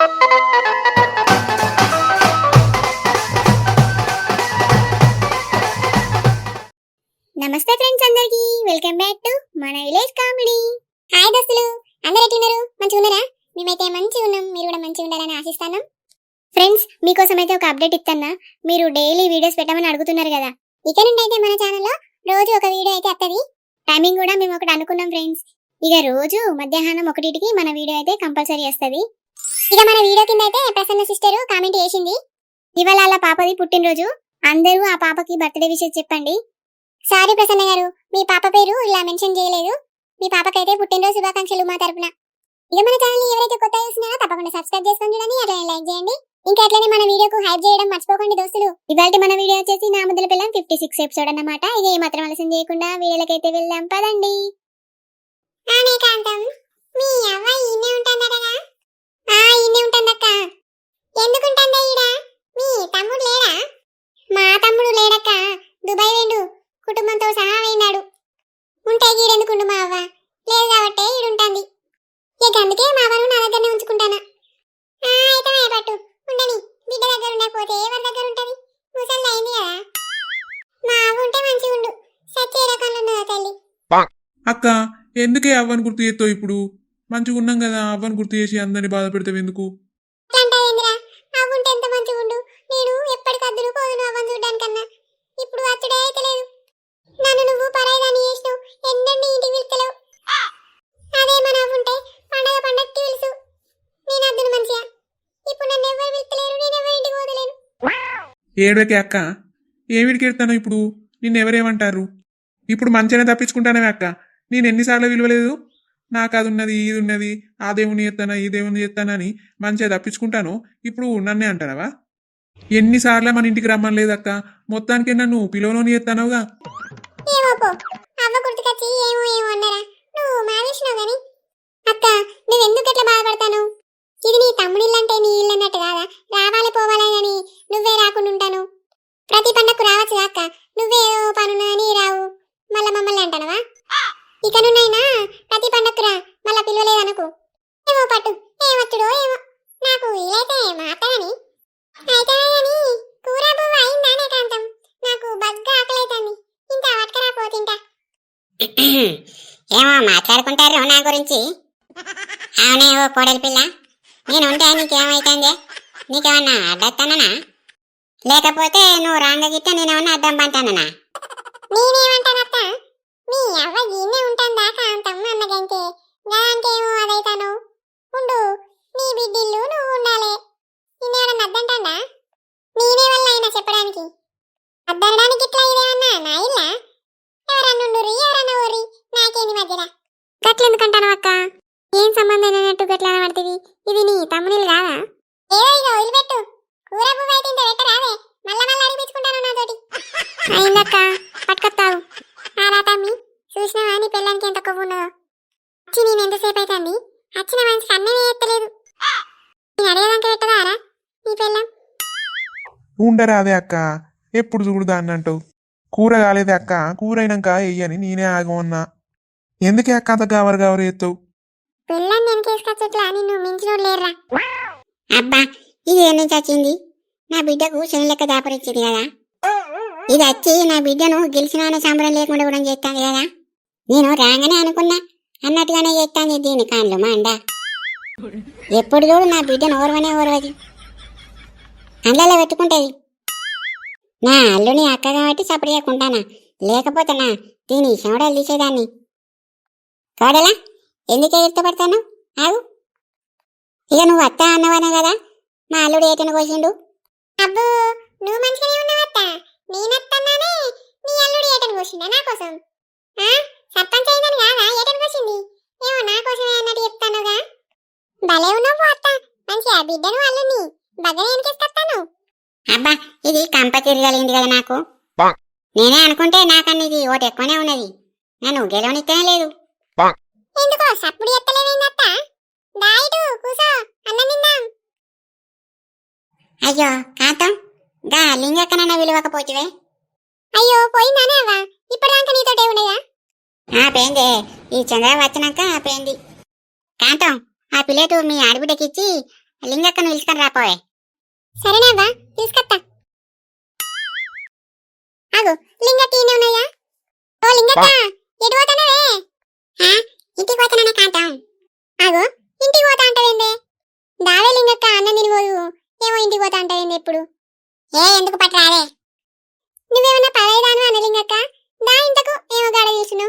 నమస్తే ఫ్రెండ్స్, అందరికి welcome back to మన విలేజ్ కామెడీ. హాయ్ దోస్తులు, అందరూ ఎట్లున్నారు? మంచిగా ఉన్నారా? మేమైతే మంచిగా ఉన్నాం, మీరు కూడా మంచిగా ఉండాలని ఆశిస్తాను. ఫ్రెండ్స్, మీకోసం అయితే ఒక అప్డేట్ ఇస్తానా. మీరు డైలీ వీడియోస్ పెట్టమని అడుగుతున్నారు కదా, ఇక నుండి అయితే మన ఛానల్లో రోజు ఒక వీడియో అయితే వస్తుంది. టైమింగ్ కూడా మేము ఒకటి అనుకున్నాం ఫ్రెండ్స్. ఇక రోజు మధ్యాహ్నం 1కి మన వీడియో అయితే కంపల్సరీ వస్తుంది. ఇక మన వీడియో కింద అయితే ప్రసన్న సిస్టర్ కామెంట్ చేసింది, ఇవాళ వాళ్ళ పాపది పుట్టినరోజు, అందరూ ఆ పాపకి బర్త్డే విషెస్ చెప్పండి. సారీ ప్రసన్న గారు, మీ పాప పేరు ఇలా మెన్షన్ చేయలేదు. మీ పాపకైతే పుట్టినరోజు శుభాకాంక్షలు మా తరపున. ఇక మన ఛానల్ ఎవరైతే కొత్తగా చూస్తున్నారో తప్పకుండా సబ్స్క్రైబ్ చేసుకొని చూడండి, అట్లనే లైక్ చేయండి. ఇంకా అట్లనే మన వీడియోకు హైప్ చేయడం మర్చిపోకండి దోస్తులు. ఇవాళ మన వీడియో వచ్చేసి నా ముద్దల పిల్లం 56 ఎపిసోడ్ అన్నమాట. ఇక ఏ మాత్రం ఆలస్యం చేయకుండా వీడియోలకైతే వెళ్దాం పదండి. మీ అవ్వ ఈనే ఉంటుందటగా? ఈనే ఉంటుందక్క. ఎందుకుంటుందా ఈడ? మీ తమ్ముడు లేడా? మా తమ్ముడు లేడక్క, దుబాయ్ వేండు, కుటుంబంతో సహా వేయినాడు. ఉంటే గీడెందుకుండు మా అవ్వ, లేదు కాబట్టే ఈడుంటుంది. ఇక అందుకే మా అవ్వను నా దగ్గరనే ఉంచుకుంటానా. అయితే పట్టు ఉండని, బిడ్డ దగ్గర ఉండకపోతే ఎవరి దగ్గర ఉంటది? ముసలి అయింది కదా. మా అవ్వ ఉంటే మంచిగా ఉండు, సచ్చే రకంలో ఉన్నదా తల్లి. అక్క, ఎందుకే అవ్వని గుర్తు చేస్తావు? ఇప్పుడు మంచిగా ఉన్నాం కదా, అవ్వని గుర్తు చేసి అందరిని బాధ పెడతావు ఎందుకు? అవ్వుంటే ఎంత మంచిగా ఉండు. నేను ఎప్పటికద్దును పోదును అవ్వని చూడ్డానికన్నా. ఇప్పుడు అచ్చుడే అయితే లేదు. నన్ను నువ్వు పరాయిదాన్ని చేసినావు, ఎన్నడూ ఇంటికి పిలుస్తలేవు. అదే మన అవ్వుంటే పండగ పండగకి పిలుసు, నేను అద్దును మంచిగా. ఇప్పుడు నన్ను ఎవరు పిలుస్తలేరు, నేను ఎవరి ఇంటికి పోదలేను. ఏడవకే అక్క, ఏమిడికి ఎడతాను ఇప్పుడు? నిన్ను ఎవరేమంటారు? ఇప్పుడు మంచిగానే తప్పించుకుంటానే అక్క. నేను ఎన్నిసార్లు విలువలేదు? నాకు అది ఉన్నది, ఇది ఉన్నది, ఆ దేవుని ఎత్తానా, ఈ దేవుని ఎత్తానని మంచిగా తప్పించుకుంటాను. ఇప్పుడు నన్నే అంటానవా? ఎన్నిసార్లు మన ఇంటికి రమ్మని లేదక్క, మొత్తానికి నన్ను పిలవలోని ఎత్తానవుగా. అవ్వ గుర్తుకొచ్చి ఏమో ఏమో అన్నారా? నువ్వు మానేసినావు గాని. అక్క, నువ్వెందుకు ఎట్లా బాధపడతాను? ఇది నీ తమ్ముడిల్లంటే నీ ఇల్లు అన్నట్టు కాదా? రావాలి పోవాలని గాని నువ్వే రాకుండా ఉంటాను. ప్రతి పండగకు రావచ్చు అక్క, నువ్వే ఏదో పనున్నదని రావు, మళ్ళా మమ్మల్ని అంటానవా? ఇక నున్నైనా ప్రతి పండగకు రా, మళ్ళా పిలవలేదనుకో. ఏమో పట్టు, ఏమొచ్చుడో ఏమో. నాకు ఇలైతే మాతగాని అయితే గాని కూర పువ్వు అయిందానే కాంతం. నాకు బగ్గా ఆకలైతుంది, ఇంత పట్టుకరా పోతింటా. ఏమో మాట్లాడుకుంటారు నా గురించి. అవునే ఓ కోడలి పిల్ల, నేను ఉంటే నీకేమైతుంది? నీకేమన్నా అడ్డొస్తానా? లేకపోతే నువ్వు రాంగ గిట్ట నేనేమన్నా అడ్డం పంటానా? నేనేమంటానత్త, మీ అవ్వ గీనే ఉంటాందా కాంతం అన్నగంటే దానికేమో అదైతాను. ఉండు, నీ బిడ్డిల్లు నువ్వు ఉండాలి. నిన్నేమన్నా అద్దంటాడా? నేనే వల్ల అయినా చెప్పడానికి అద్దనడానికి ఇట్లా ఇదేమన్నా నా ఇల్లా? ఎవరన్నుండురి ఎవరన్నా ఊరి, నాకేంది మధ్యన? గట్లెందుకంటాను అక్క? ఏం సంబంధం లేనట్టు గట్లా పడుతుంది. ఇది నీ తమ్మునిలు కాదా? ఏదో ఇక వదిలిపెట్టు, కూర పువ్వు అయితే ఇంత పెట్టరాదే, మళ్ళా మళ్ళా అడిపించుకుంటాను నాతోటి. అయిందక్క, పట్టుకొస్తావు. ఆరా తమ్మి, చూసినావా నీ పిల్లానికి ఎంత కొవ్వు ఉన్నదో? వచ్చి నేను ఎంతసేపు అవుతుంది, వచ్చిన మనిషికి అన్నమే ఎత్తలేదు. నేను అడేదాకా పెట్టదారా నీ పిల్లం? ఉండరా అదే అక్క, ఎప్పుడు చూడు దాన్ని అంటావు. కూర కాలేదే అక్క, కూర అయినాక వెయ్యని నేనే ఆగమన్నా. ఎందుకే అక్క అంత గవరు ఎత్తావు? పిల్లని నేను తీసుకొచ్చట్లా, నిన్ను మించినోడు లేర్రా. అబ్బా, ఇది ఏ నుంచి వచ్చింది? నా బిడ్డకు శని లెక్క దాపరిచ్చింది కదా. ఇది వచ్చి నా బిడ్డను గెలిచిన సంబరం లేకుండా కూడా చేస్తాను కదా. నేను రాగానే అనుకున్నా అన్నట్టుగానే చేస్తాను. దీని కాళ్ళు మా అండ ఎప్పుడు చూడు నా బిడ్డను ఓర్వది, అందులో పెట్టుకుంటది. నా అల్లుని అక్క కాబట్టి సపరేట్ చేయకుంటానా, లేకపోతే నా దీని చెమటలు తీసేదాన్ని. కాడలా ఎందుకే ఇష్టపడతాను? ఆగు, ఇక నువ్వు అత్త అన్నవానే కదా, మా అల్లుడు ఏటను కోసిండు. అబ్బో, నువ్వు మంచిగానే ఉన్నావత్త, నేనత్తన్నానే నీ అల్లుడు ఏటను కోసిండా నా కోసం? సర్పంచ్ అయిందని కాదా ఏటను కోసింది? ఏమో నా కోసమే అన్నట్టు చెప్తానుగా. భలే ఉన్నావు అత్త, మంచిగా బిడ్డను అల్లుని బగ్గనే ఎనికేస్తాను. అబ్బా, ఇది కంప తిరగలిగింది కదా నాకు. నేనే అనుకుంటే నాకన్నా ఇది ఒకటి ఎక్కువనే ఉన్నది, నన్ను గెలవనిస్తేనే లేదు. ఎందుకో సప్పుడు ఎత్తలేవేందత్త? దాయిటు కూసో, అన్నం తిందాం. అయ్యో కాంతం, గా లింగక్కనన్నా విలువకపోతివే. అయ్యో పోయిందానే అవ్వ, ఇప్పటిదాకా నీతోటే ఉండగా. పోయిందే, ఈ చంద్ర వచ్చినాక పోయింది. కాంతం, ఆ ప్లేటు మీ ఆడబిడ్డకిచ్చి లింగక్కను పిలుచుకొని రాపోయే. సరేనా అవ్వా, తీసుకొత్తా. ఆగు, లింగక్క ఈయనే ఉన్నాయా? ఓ లింగక్క, ఎటు పోతానవే? ఆ, ఇంటికి పోతాననే కాంతం. ఆగు, ఇంటికి పోతా అంటావేందే? దావే లింగక్క, అన్నం తినిపోదు. ఏమో ఇంటికి పోతా అంటావేంది ఎప్పుడు? ఎందుకు పట్టరాదే? నువ్వేమన్నా పదైదాను అన్న లింగక్క, దా ఇంతకు ఏమో గాడ చూసును.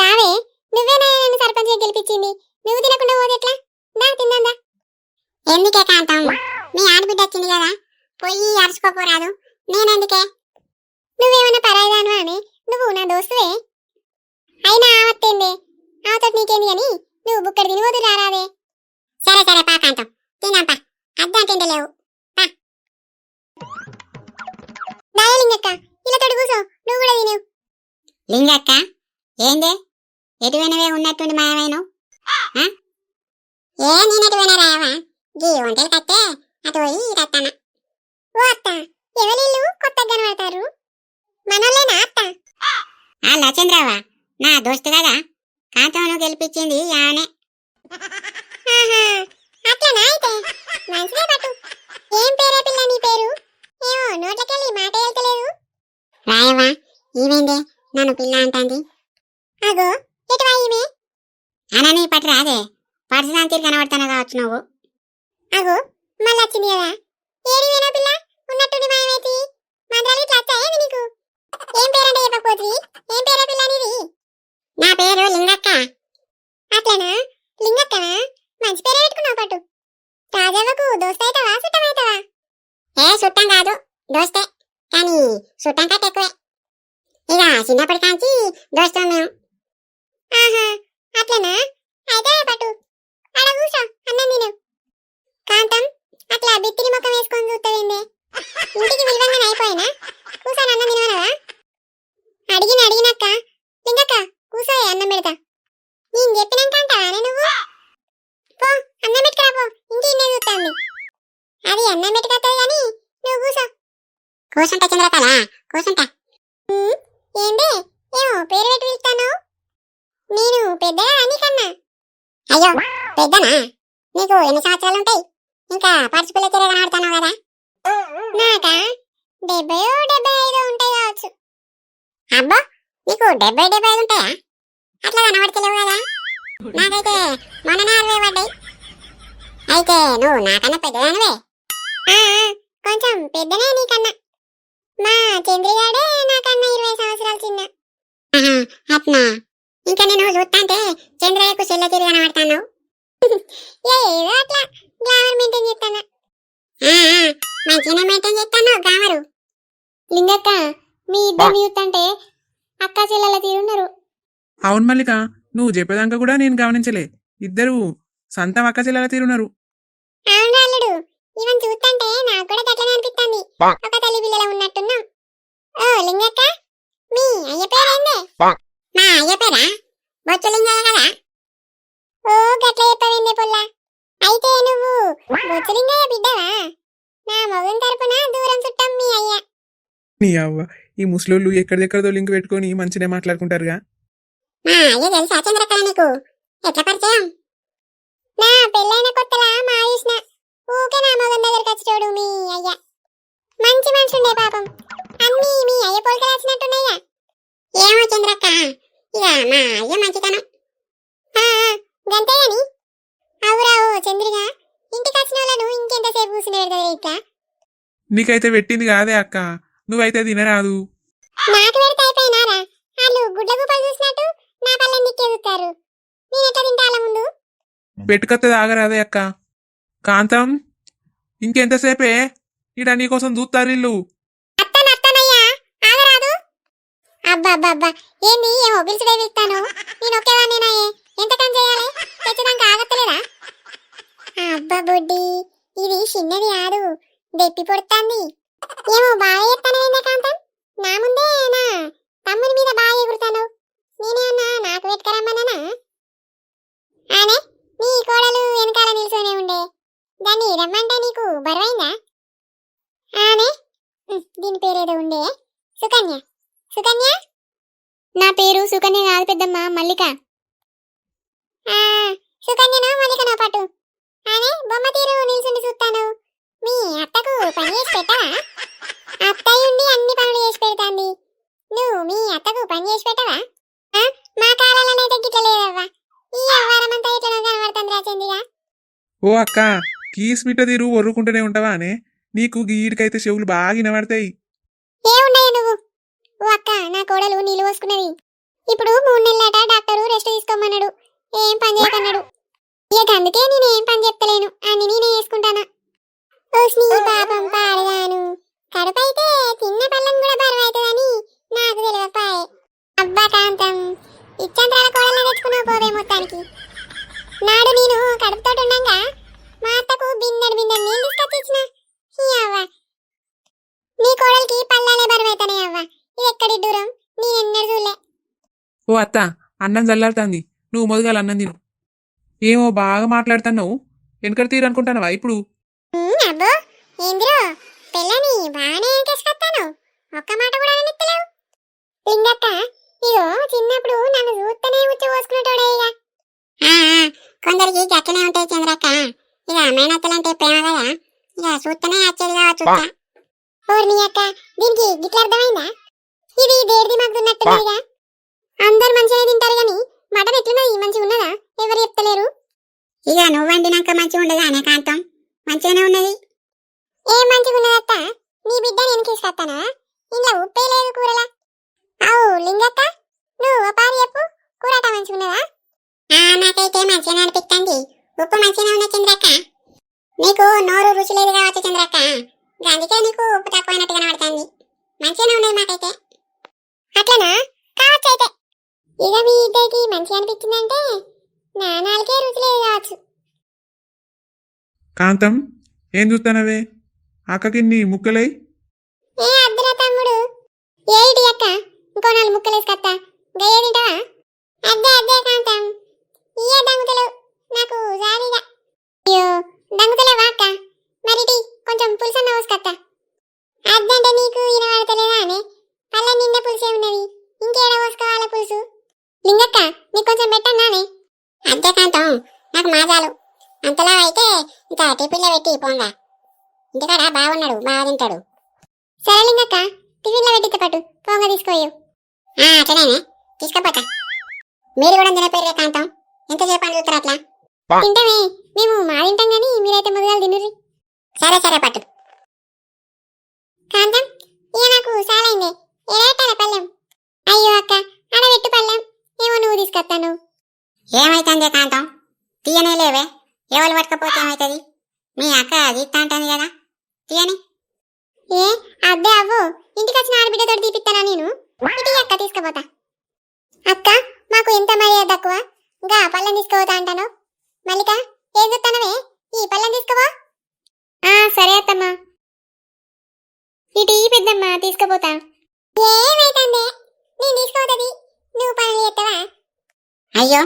దావే, నువ్వేనా నన్ను సర్పంచ్గా గెలిపించింది? నువ్వు తినకుండా పోతే ఎట్లా? దా తిందా. ఎందుకే కాంతం, మీ ఆడబిడ్డ వచ్చింది కదా, పోయి అరుచుకోపోరాదు. నేనెందుకే? నువ్వేమన్నా పరాయిదాను అని, నువ్వు నా దోస్తువే. అయినా ఆవత్తేందే, ఆవతో నీకేంది అని నువ్వు బుక్కడి తినిపోతు రారాదే. సరే సరే పా కాంతం, తినాంపా. అద్దం తింటలేవు. దాయ లింగక్క, ఇలా తోడు కూసో, నువ్వు కూడా తినేవు. లింగక్క, ఏందే ఎటువైనవే ఉన్నట్టుండి మాయమైను? నేనెటువైనా రావా? గీ ఒంటలు కట్టే అటు పోయి ఇటత్తాన. ఓ అత్త, ఎవరిల్లు కొత్తగా కనబడతారు? మనోళ్ళేనా అత్త? ఆ లచంద్రవా, నా దోస్తు కదా, కాంతంను గెలిపించింది ఆమె. ఆహా, అట్లనా అయితే మంచిదే పట్టు. ఏం పేరే పిల్ల నీ పేరు? ఏమో నోట్లకెళ్ళి మాట వెళ్తలేదు. రాయవా, ఈమెందే నన్ను పిల్ల అంటాంది. అగో, ఎటువా ఈమె? అనని పట్టు రాదే, పరశురాంతిరి కనబడతాను కావచ్చు నువ్వు. అగో, మళ్ళీ వచ్చింది కదా. ఏడివేనా పిల్ల, ఉన్నట్టుండి మాయమైతి. మంత్రాలు ఇట్లా వచ్చాయేది నీకు? ఏం పేరంటే చెప్పకపోతుంది? ఏం పేరే పిల్ల నీది? నా పేరు లింగక్క. అట్లనా, లింగక్కనా? మంచి పేరే పెట్టుకున్నావు పట్టు. రాజవ్వకు దోస్తైతావా సుట్టమైతావా? చుట్టం కాదు, దోస్తే, కానీ చుట్టం కట్ట ఎక్కువే. ఇక చిన్నప్పటి కాంచి దోస్తాం మేము. ఆహా, అట్లనా? అయితే పట్టు, ఆడ కూసో, అన్నం తిను. కాంతం, అట్లా బిత్తిరి ముఖం వేసుకొని చూస్తావేందే? ఇంటికి విలువంగానే అయిపోయినా కూసోని అన్నం తినవనవా? అడిగినక్క, లింగక్క కూసోయే, అన్నం పెడతా. నేను చెప్పినాక అంటావానే నువ్వు? పో, అన్నం పెట్టుకురా పో, ఇంటి ఇన్నే చూస్తాంది. అది అన్నం పెట్టుకొస్తుంది కానీ నువ్వు కూసో. కూసుంటా చంద్రకళ, కూసుంటా. ఏందే, ఏమో పేరు పెట్టి పిలుస్తాను? నేను పెద్దగా నీకన్నా. అయ్యో పెద్దనా? నీకు ఎన్ని సంవత్సరాలు ఉంటాయి? ఇంకా పరుచుకులే తిరగ కనబడతాను కదా. నాకా 70-75 ఉంటాయి కావచ్చు. అబ్బా, నీకు 70-75 ఉంటాయా? అట్లా కనబడతలేవు కదా. నాకైతే మొన్ననే 60 పడ్డాయి. అయితే నువ్వు నాకన్నా పెద్దదానివే. ఆ, కొంచెం పెద్దనే నీకన్నా. మా చంద్రిగాడే నాకన్నా 20 సంవత్సరాలు చిన్న. ఆహా, అట్నా? ఇంకా నేను చూస్తాంటే చంద్రయ్యకు చెల్ల తిరిగి కనబడతాను. ఏదో అట్లా గ్లామర్ మెయింటైన్ చేస్తానా. మంచిగానే మెయింటైన్ చేస్తాను గామరు. లింగక్క, మీ ఇద్దరిని చూస్తుంటే అక్క చెల్లెల తీరున్నారు. అవును మల్లిక, నువ్వు చెప్పేదాకా కూడా నేను గమనించలే. ఇద్దరు సంతం అక్క చెల్లెల తీరున్నారు. అవును అల్లుడు, ఇవన్నీ చూస్తుంటే నాకు కూడా గట్లనే అనిపిస్తుంది. ఒక తల్లి పిల్లల ఉన్నట్టున్నా. ఓ లింగక్క, మీ అయ్య పేరేందే? మా అయ్య పేరా బొచ్చులింగయ్య కదా. ఓ గట్ల చెప్పవేందే పొల్ల. అయితే నువ్వు బొచ్చలింగయ్య బిడ్డవా? నా మగన్ తరపున దూరం చుట్టం మీ అయ్య. నీ అవ్వ, ఈ ముసలోళ్ళు ఎక్కడిదెక్కడదో లింక్ పెట్టుకొని మంచిగా మాట్లాడుకుంటారుగా. మా అయ్య తెలుసా చంద్రకళ నీకు? ఎట్లా పరిచయం? నా పెళ్ళైన కొత్తలా మా ఆయుష్న ఊకే నా మగన్ దగ్గరికి వచ్చాడు మీ అయ్య. మంచి మనిషి ఉండే పాపం. అన్నీ మీ అయ్య పోలిక రాసినట్టున్నాయ్యా. ఏమో చంద్రక్క, ఇక మా అయ్య మంచితనం. గంతే గాని అవురావు చంద్రిగా, ఇంటికి వచ్చిన వాళ్ళను ఇంకెంతసేపు కూర్చుని పెడతారు ఇట్లా? నీకైతే పెట్టింది కాదే అక్క, నువ్వైతే తినరాదు. నాకు పెడితే అయిపోయినారా? వాళ్ళు గుడ్ల గుప్పలు చూసినట్టు నా పళ్ళని నిక్కేదుతారు. నేను ఎట్లా తింటా వాళ్ళ ముందు? పెట్టుకత్తది ఆగరాదే అక్క. కాంతం, ఇంకెంతసేపే ఇడ నీకోసం చూస్తారు ఇల్లు. అత్తనయ్యా, ఆగరాదు. అబ్బా, ఏంది ఏమో పిలుచుడే పిలుస్తాను? నేను ఒకేవాడినేనాయే, ఎంత పని చేయాలి? తెచ్చడానికి ఆగత్తలేదా? అబ్బా బొడ్డి, ఇది చిన్నది కాదు, దెప్పి పొడుతాంది. ఏమో బాగా చెప్తాను కాంతం. నా ముందే నా తమ్ముని మీద బాగా ఎగురుతాను. నేనేమన్నా నాకు పెట్టుకరమ్మన్నా? ఆనే నీ కోడలు వెనకాల నిల్చొనే ఉండే, దాన్ని రమ్మంటే నీకు బరువైందా? ఆనే దీని పేరేదో ఉండే, సుకన్య. నా పేరు సుకన్య కాదు పెద్దమ్మ, మల్లిక. సుకన్యనో మల్లికనో పట్టు, అనే బొమ్మ తీరు నిల్చుండి చూస్తాను. మీ అత్తకు పని చేసి పెట్టవా? అత్తయ్యుండి అన్ని పనులు చేసి పెడతాంది. నువ్వు మీ అత్తకు పని చేసి పెట్టవా? మా కాలాలనైతే గిట్ల లేదవ్వా. ఈ వ్యవహారమంతా ఇట్లా కనబడుతుంది రాచందిగా. ఓ అక్క కీస్ మిట్ట తీరు ఒర్రుకుంటూనే ఉంటావా అనే? నీకు గీడికైతే చెవులు బాగా వినబడతాయి. ఏమున్నాయా నువ్వు? ఓ అక్క, నా కోడలు నీళ్ళు పోసుకున్నది. ఇప్పుడు 3 నెలలట డాక్టరు రెస్ట్ తీసుకోమన్నాడు. ఏం పని చేయకన్నాడు. ఇక అందుకే నేను ఏం పని చెప్తలేను, అన్ని నేనే చేసుకుంటానా. ఓస్ని పాపం పాడగాను. కడుపైతే తిన్న పళ్ళం కూడా బరువైతుందని నాకు తెలియపాయే. అబ్బా కాంతం, ఇచ్చంత్రాల కోడలను తెచ్చుకున్నావు పోవే మొత్తానికి. నాడు నేను కడుపుతోటి ఉండంగా మా అత్తకు బిందెడు నీళ్ళు తీసుకొచ్చి ఇచ్చిన. అవ్వ, నీ కోడలికి పళ్ళాలే బరువైతానే అవ్వ. ఇది ఎక్కడి దూరం, నేనెన్నడూ చూడలే. ఓ అత్త అన్నం చల్లారుతాంది, నువ్వు మొదగాల అన్నం తిను. ఏమో బాగా మాట్లాడుతున్నావు, వెనకటి తీరు అనుకుంటానవా ఇప్పుడు? అబ్బో ఏందిరో పిల్లని బాగానే ఎంకేసుకొస్తాను. ఒక్క మాట కూడా అనెత్తలేవు. లింగక్క, ఇగో చిన్నప్పుడు నన్ను చూస్తేనే ఉచ్చి పోసుకునేటోడే. కొందరికి గట్లనే ఉంటాయి చంద్రక్క. ఇక మేనత్తలంటే ప్రేమ కదా, ఇక చూస్తేనే వచ్చేది కావచ్చు. ఓర్ని అక్క, దీనికి గిట్ల అర్థమైందా? ఇది దేడిది మాకు ఉన్నట్టుగా. అందరు మంచిగా తింటారు గాని మటన్ ఎట్లున్నది, మంచిగా ఉన్నదా? ఎవరు చెప్తలేరు. ఇక నువ్వు వండినాక మంచిగా ఉండదా అనే కాంతం? మంచిగానే ఉన్నది. ఏం మంచిగా ఉన్నదత్త? నీ బిడ్డ నేను తీసుకొస్తానా? ఇంట్లో ఉప్పే లేదు కూరలా. అవు లింగక్క, నువ్వు ఓ పారి చెప్పు, కూరట మంచిగా ఉన్నదా? నాకైతే మంచిగానే అనిపిస్తుంది. ఉప్పు మంచిగానే ఉన్న చంద్రక్క. నీకు నోరు రుచి లేదు కావచ్చు చంద్రక్క, అందుకే నీకు ఉప్పు తక్కువైనట్టుగా కనబడుతుంది. మంచిగానే ఉన్నది మాకైతే. అట్లనా? కావచ్చు అయితే. ఇక మీ ఇద్దరికి మంచిగా అనిపించిందంటే నా నాలుగే రుచి లేదు కావచ్చు. కాంతం ఏం చూస్తానవే? అక్కకి నీ ముక్కలై. ఏ అద్దురా తమ్ముడు, ఏమిటి అక్క ఇంకో 4 ముక్కలు వేసుకొత్తా, గయ్య తింటావా? అద్దే కాంతం, ఇయే దంగుతలు నాకు జాలిగా. అయ్యో దంగుతలేవా అక్క? మరిటి కొంచెం పులుసన్న పోసుకొత్తా. అద్దంటే నీకు వినబడతలేదా అనే? పళ్ళ నిండా పులుసే ఉన్నది, ఇంకేడ పోసుకోవాలా పులుసు? లింగక్క, నీకు కొంచెం పెట్టన్నానే? అంతే కాంతం, నాకు మాజాలు. అంతలా అయితే ఇంకా టిఫిన్లో పెట్టి పోంగా. ఇంటికాడ బాగున్నాడు, బాగా తింటాడు. సరే లింగక్క, టిఫిన్లో పెట్టితే పట్టు, పోంగ తీసుకోయు. అట్లనే తీసుకపోతా. మీరు కూడా తినపోయారే కాంతం, ఎంతసేపు అని చూస్తారు అట్లా? తింటమే, మేము మా తింటాం గానీ మీరైతే మొదలు తినుర్రి. సరే పట్టు. కాంతం, ఇక నాకు సాలైందే, ఎలాటాల పళ్ళెం. అయ్యో అక్క, ఆడబెట్టు పళ్ళెం, ఏమో నువ్వు తీసుకొస్తాను. ఏమైతుంది కాంతం? తీయనే లేవే, ఎవరు పట్టుకపోతే ఏమైతుంది? మీ అక్క తీస్తా అంటుంది కదా, తీయని. ఏ అద్దే అవ్వు, ఇంటికి వచ్చిన ఆడబిడ్డతో తీపిస్తానా నేను? ఇటు అక్క తీసుకుపోతా. అక్క, మాకు ఎంత మర్యాద తక్కువ, ఇంకా పళ్ళెం తీసుకుపోతా అంటాను. మల్లిక, ఏం చూస్తానవే, ఈ పళ్ళెం తీసుకోవా? సరే అత్తమ్మా. ఇటు పెద్దమ్మ తీసుకుపోతా. ఏమైతుందే, నేను తీసుకోతుంది, నువ్వు పనులు చేస్తావా? అయ్యో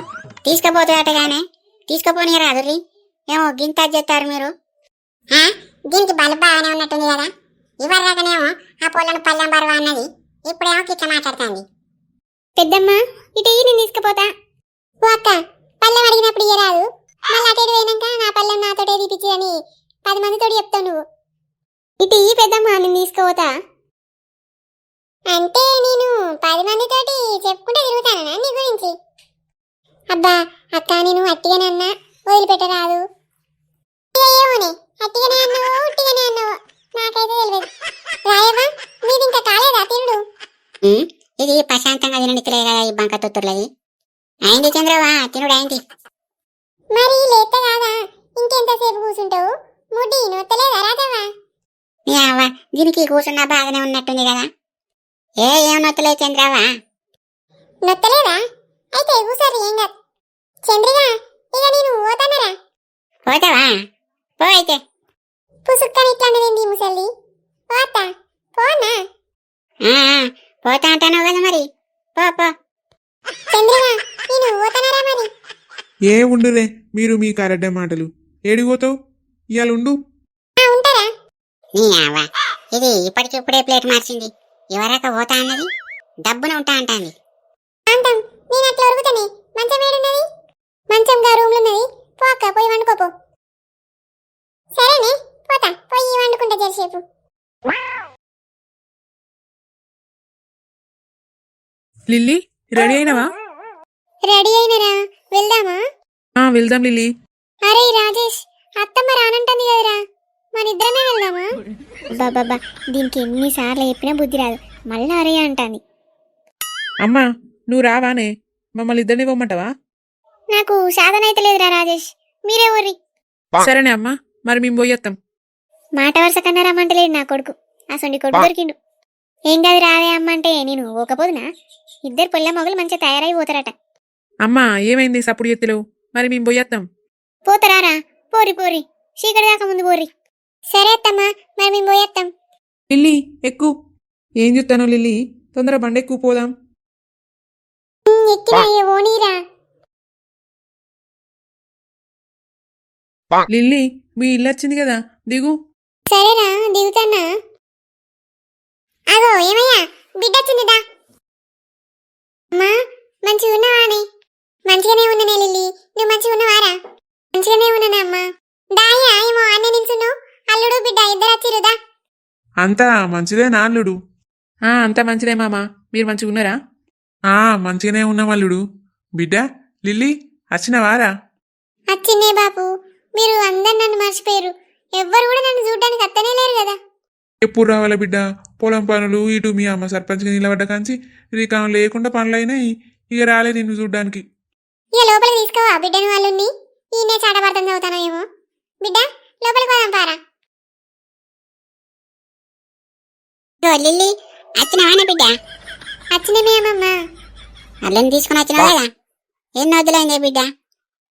తీసుకుపోతాడటగానే, తీసుకుపోని రాదుర్రి. ఏమో గింత చేస్తారు మీరు. దీనికి బలు బాగానే ఉన్నట్టుంది కదా. ఇవరి రాకనేమో ఆ పొలను పళ్ళెం బరువా అన్నది, ఇప్పుడేమో కిట్ల మాట్లాడుతుంది. పెద్దమ్మ, ఇటు నేను తీసుకుపోతా. ఓ అక్క, పళ్ళెం అడిగినప్పుడు ఇయ్యరాదు, మళ్ళీ అటు పోయినాక నా పళ్ళెం నాతోటే తీపిచ్చిదని 10 మందితో చెప్తావు నువ్వు. ఇటు పెద్దమ్మ, నేను తీసుకుపోతా. అంటే నేను 10 మందితోటి చెప్పుకుంటే తిరుగుతానా నీ గురించి? అబ్బా అక్క, నేను అట్టిగానే అన్నా, వదిలిపెట్టరాదు. ఏమోనే, అట్టిగానే అన్నావు ఉట్టిగానే అన్నావు నాకైతే తెలియదు. రాయవ్వ, మీది ఇంకా కాలేదా తినుడు? ఇది ప్రశాంతంగా తిననితలే కదా ఈ బంక తొత్తుర్లది. అయింది చంద్రవా, తినుడు అయింది. మరి లేత కాదా, ఇంకెంతసేపు కూర్చుంటావు? ముడ్డి నొత్తలేదా రాజవ్వ? దీనికి కూర్చున్నా బాగానే ఉన్నట్టుంది కదా. ఏం నొత్తలే చంద్రవా. నొత్తలేదా? అయితే కూర్చోరు, ఏం కాదు. చంద్రిగా, ఇక నేను పోతానరా? పోతావా? పో అయితే. పుసుక్కని ఇట్లాంటిదేంది ముసల్లి? పోతా, పోనా? పోతా అంటాను కదా మరి, పో. చంద్రిగా, నేను పోతానరా మరి? ఏ ఉండులే మీరు మీ కరెడ్డే మాటలు. ఏడిపోతావు? ఇవాళ ఉండు. ఉంటారా? నీ అవ్వ, ఇది ఇప్పటికిప్పుడే ప్లేట్ మార్చింది. ఎవరాక పోతా అన్నది, డబ్బున ఉంటా అంటాంది. అంతం, నేను అట్లా ఉరుగుతానే. మంచం ఏడున్నది? మంచం గా రూమ్లో ఉన్నది, పో అక్క, పోయి వండుకోపో. లిల్లీ రెడీ అయినవా? రెడీ అయినరా? వెళ్దామా? వెళ్దాం లిల్లీ. అరే రాజేష్, అత్తమ్మ రానంటుంది కదరా, మనిద్దరమే వెళ్దామా? బాబా, దీనికి ఎన్నిసార్లు చెప్పినా బుద్ధి రాదు, మళ్ళీ అరే అంటాంది. అమ్మా నువ్వు రావానే, మమ్మల్ని ఇద్దరిని పోమంటావా? నాకు సాధన అయితే లేదురా రాజేష్, మీరే ఊర్రి. సరేనే అమ్మా, మరి మేము పోయేస్తాం. మాట వరుస కన్నా రమ్మంటలేడు నా కొడుకు, అసొంటి కొడుకు దొరికిండు. ఏం కాదు రాదే అమ్మంటే నేను ఓకపోదునా? ఇద్దరు పొల్ల మొగలు మంచిగా తయారై పోతారట. అమ్మా ఏమైంది సప్పుడు ఎత్తులేవు? మరి మేము పోయేస్తాం. పోతారా? పోరి పోరి, చీకటి దాకా ముందు పోరి. సరే అత్తమ్మా, మరి మేము పోయేస్తాం. లిల్లీ ఎక్కు. ఏం చూస్తాను లిల్లీ, తొందర బండెక్కు పోదాం. ఎక్కినా ఓనీరా. లిల్లీ మీ ఇల్లు వచ్చింది కదా, దిగు. సరేరా, దిగుతానా. అగో ఏమయ్యా, బిడ్డ వచ్చిందిదా. అమ్మా మంచిగా ఉన్నావానే? మంచిగానే ఉన్నానే లిల్లీ, నువ్వు మంచిగా ఉన్నవారా? మంచిగానే ఉన్నానా అమ్మా. దాయా ఏమో అన్నీ నిల్చున్నావు, అల్లుడు బిడ్డ ఇద్దరు వచ్చిరుదా. అంతా మంచిదే నాల్లుడు. అంతా మంచిదే మామా, మీరు మంచిగా ఉన్నారా? మంచిగానే ఉన్నాం అల్లుడు. బిడ్డ లిల్లీ వచ్చినవారా? వచ్చిందే బాపు, మీరు అందరు నన్ను మర్చిపోయారు, ఎవ్వరు కూడా నన్ను చూడడానికి అత్తనే లేరు కదా. ఎప్పుడు రావాలా బిడ్డ? పొలం పనులు, ఇటు మీ అమ్మ సర్పంచ్గా నిలబడ్డ కాంచి రీకాం లేకుండా పనులైనాయి, ఇక రాలే నిన్ను చూడ్డానికి. ఇక లోపలికి తీసుకోవా బిడ్డను వాళ్ళుని? ఈయనే చాటపడతాం చదువుతానో ఏమో. బిడ్డ లోపలికి పోదాం పారా. లిల్లీ వచ్చినవానే బిడ్డ? వచ్చినమే అమ్మమ్మ. అల్లని తీసుకుని వచ్చినావు కదా, ఎన్ని వద్దులైందే బిడ్డ,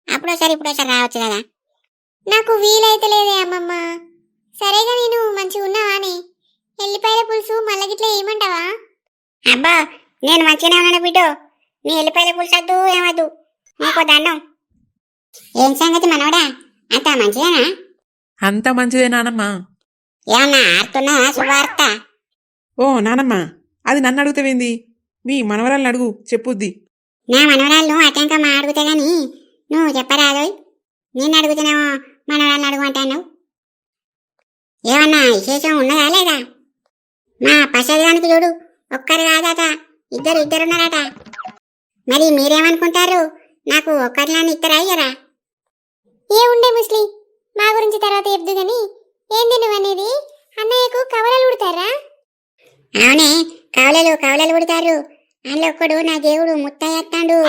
అప్పుడోసారి ఇప్పుడోసారి రావచ్చు కదా. నాకు వీలైతే లేదే అమ్మమ్మ. సరేగా నేను మంచిగా ఉన్నావానే? ఎల్లిపాయల పులుసు మళ్ళీ గిట్లా ఏమంటావా? అబ్బా నేను మంచిగానే ఉన్నాను బిడ్డో, నీ ఎల్లిపాయల పులుసొద్దు ఏమద్దు, నీకో దండం. ఏం సంగతి మనవడా, అంతా మంచిదేనా? అంతా మంచిదే నానమ్మా. ఏమన్నా ఆడుతున్నా శుభార్త? ఓ నానమ్మ, అది నన్ను అడుగుతావేంది? మీ మనవరాలను అడుగు, చెప్పుద్ది. నా మనవరాళ్ళు అటెంక మా అడుగుతా గాని నువ్వు చెప్పరాదోయ్, నేను అడుగుతున్నావు మనవరాలను అడుగు అంటాను. ఏమన్నా విశేషం ఉన్నదా లేదా? మా పసదిగానికి చూడు, ఒక్కరు కాదట, ఇద్దరున్నారట. మరి మీరేమనుకుంటారు, నాకు ఒక్కరిలాని ఇద్దరా అయ్యరా? ఏ ఉండే ముస్లి, మా గురించి తర్వాత చెప్దు గాని ఏంది నువ్వనేది? అన్నయ్యకు కవలలు ఉడతారా? అవునే, కవలలు ఉడతారు. అందులో ఒక్కడు నా దేవుడు ముత్తయ్యత్తాడు.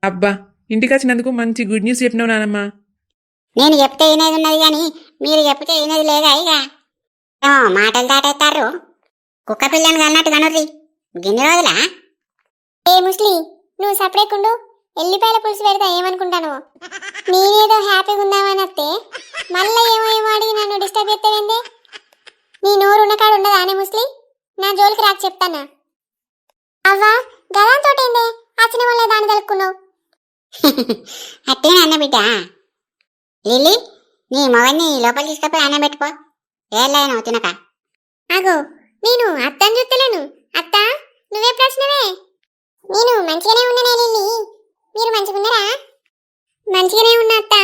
అబ్బా ఇంటికి వచ్చినందుకు మంచి గుడ్ న్యూస్ చెప్పినావు నానమ్మా. నేను చెప్తే వినేది ఉన్నది గాని మీరు చెప్తే వినేది లేదా? ఇక మాటలు దాటేస్తారు, కుక్క పిల్లని కన్నట్టు కనుర్రి. గిన్ని రోజులా? ఏ ముస్లి, నువ్వు సపరేకుండు, ఎల్లిపాయల పులుసు పెడతా ఏమనుకుంటాను? నేనేదో హ్యాపీగా ఉందామని వస్తే మళ్ళీ ఏమో అడిగి నన్ను డిస్టర్బ్ చేస్తావేందే? నీ నోరు ఉన్నకాడు ఉండదా అనే ముస్లి? నా జోలికి రాక చెప్తానా? అవ్వా గదాంతోటేందే వచ్చిన వాళ్ళే దాన్ని కలుపుకున్నావు? అట్టేనా అన్న బిడ్డ? లిల్లీ నీ మొగన్ని లోపలికి తీసుకపోయి అన్నం పెట్టుకో, ఏళ్ళైనా తినక. అగో నేను అత్తని చూస్తలేను. అత్త నువ్వే ప్రశ్నవే? నేను మంచిగానే ఉన్నానే లిల్లీ, మీరు మంచిగున్నారా? మంచిగానే ఉన్నా అత్త.